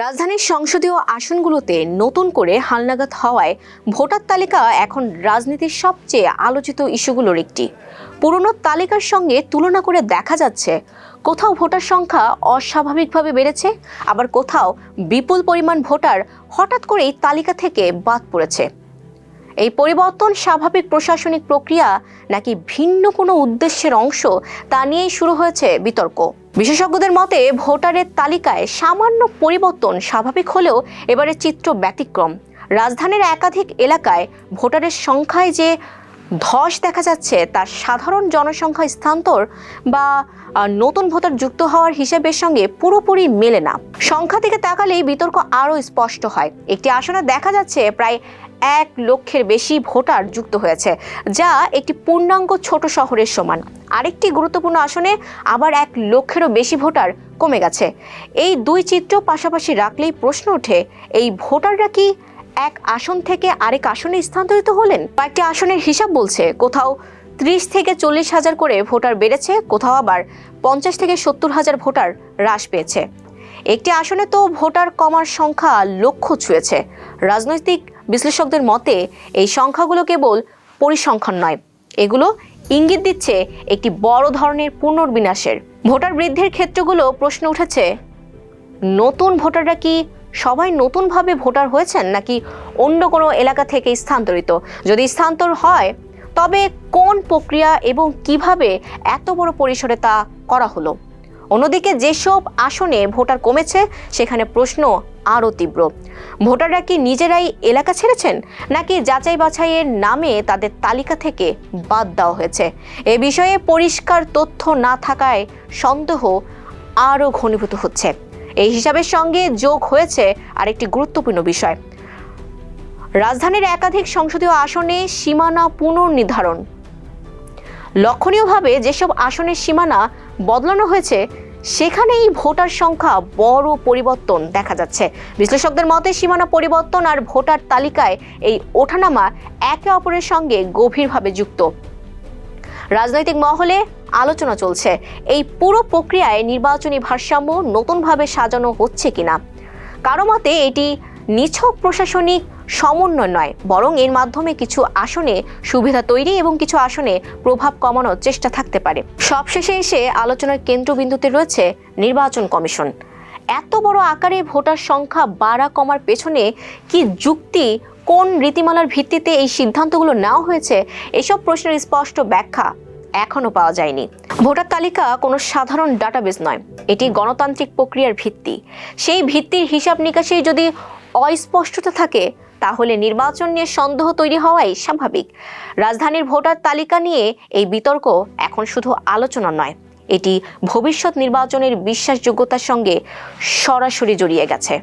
রাজধানীর সংসদীয় আসনগুলোতে নতুন করে হালনাগাদ হওয়ায় ভোটার তালিকা এখন রাজনীতির সবচেয়ে আলোচিত ইস্যুগুলোর একটি। পুরনো তালিকার সঙ্গে তুলনা করে দেখা যাচ্ছে কোথাও ভোটার সংখ্যা অস্বাভাবিকভাবে বেড়েছে, আবার কোথাও বিপুল পরিমাণ ভোটার হঠাৎ করেই তালিকা থেকে বাদ পড়েছে। এই পরিবর্তন স্বাভাবিক প্রশাসনিক প্রক্রিয়া নাকি ভিন্ন কোনো উদ্দেশ্যের অংশ, তা নিয়েই শুরু হয়েছে বিতর্ক। বিশেষজ্ঞদের মতে ভোটারের তালিকায় সামান্য পরিবর্তন স্বাভাবিক হলেও এবারে চিত্র ব্যতিক্রম। রাজধানীর একাধিক এলাকায় ভোটারের সংখ্যায় যে ধস দেখা যাচ্ছে তা সাধারণ জনসংখ্যা স্থানান্তর বা নতুন ভোটার যুক্ত হওয়ার হিসেবের সঙ্গে পুরোপুরি মেলে না। সংখ্যা থেকে তাকালেই বিতর্ক আরও স্পষ্ট হয়। একটি আসনে দেখা যাচ্ছে প্রায় 1 লক্ষের বেশি ভোটার যুক্ত হয়েছে, যা একটি পূর্ণাঙ্গ ছোট শহরের সমান। আরেকটি গুরুত্বপূর্ণ আসনে আবার 1 লক্ষেরও বেশি ভোটার কমে গেছে। এই দুই চিত্র পাশাপাশি রাখলেই প্রশ্ন ওঠে, এই ভোটাররা কি এক আসন থেকে আরেক আসনে স্থানান্তরিত হলেন? কয়েকটি আসনের হিসাব বলছে কোথাও 30 থেকে 40 হাজার করে ভোটার বেড়েছে, কোথাও আবার 50 থেকে 70 হাজার ভোটার হ্রাস পেয়েছে। একটি আসনে তো ভোটার কমার সংখ্যা লক্ষ ছুঁয়েছে। রাজনৈতিক বিশ্লেষকদের মতে এই সংখ্যাগুলো কেবল পরিসংখ্যান নয়, এগুলো ইঙ্গিত দিচ্ছে একটি বড় ধরনের পুনর্বিন্যাসের। ভোটার বৃদ্ধির ক্ষেত্রগুলো প্রশ্ন উঠেছে, নতুন ভোটাররা কি সবাই নতুনভাবে ভোটার হয়েছেন নাকি অন্য কোনো এলাকা থেকে স্থানান্তরিত? যদি স্থানান্তর হয় তবে কোন প্রক্রিয়া এবং কিভাবে এত বড় পরিসরে তা করা হলো? অন্যদিকে যেসব আসনে ভোটার কমেছে সেখানে প্রশ্ন আরও তীব্র। ভোটাররা কি নিজেরাই এলাকা ছেড়েছেন নাকি যাচাই বাছাইয়ের নামে তাদের তালিকা থেকে বাদ দেওয়া হয়েছে? এ বিষয়ে পরিষ্কার তথ্য না থাকায় সন্দেহ আরও ঘনীভূত হচ্ছে। এই হিসাবের সঙ্গে যোগ হয়েছে আরেকটি গুরুত্বপূর্ণ বিষয়, রাজধানীর একাধিক সংসদীয় আসনে সীমানা পুনর্নির্ধারণ। লক্ষণীয়ভাবে যেসব আসনের সীমানা বদলানো হয়েছে সেখানেই ভোটার সংখ্যা বড় পরিবর্তন দেখা যাচ্ছে। বিশ্লেষকদের মতে সীমানা পরিবর্তন আর ভোটার তালিকায় এই ওঠানামা একে অপরের সঙ্গে গভীরভাবে যুক্ত। রাজনৈতিক মহলে আলোচনা চলছে, এই পুরো প্রক্রিয়ায় নির্বাচনী ভারসাম্য নতুনভাবে সাজানো হচ্ছে কিনা। কারো মতে এটি নিছক প্রশাসনিক সমন্বয় নয়, বরং এর মাধ্যমে কিছু আসনে সুবিধা তৈরি এবং কিছু আসনে প্রভাব কমানোর চেষ্টা থাকতে পারে। সবশেষে এসে আলোচনার কেন্দ্রবিন্দুতে রয়েছে নির্বাচন কমিশন। এত বড় আকারে ভোটার সংখ্যা বাড়া কমার পেছনে কি যুক্তি, কোন রীতিমালার ভিত্তিতে এই সিদ্ধান্তগুলো নেওয়া হয়েছে, এসব প্রশ্নের স্পষ্ট ব্যাখ্যা এখনো পাওয়া যায়নি। ভোটার তালিকা কোনো সাধারণ ডাটাবেস নয়, এটি গণতান্ত্রিক প্রক্রিয়ার ভিত্তি। সেই ভিত্তির হিসাব নিকাশেই যদি অস্পষ্টতা থাকে তাহলে নির্বাচন নিয়ে সন্দেহ তৈরি হওয়াই স্বাভাবিক। রাজধানীর ভোটার তালিকা নিয়ে এই বিতর্ক এখন শুধু আলোচনা নয়, এটি ভবিষ্যৎ নির্বাচনের বিশ্বাসযোগ্যতার সঙ্গে সরাসরি জড়িয়ে গেছে।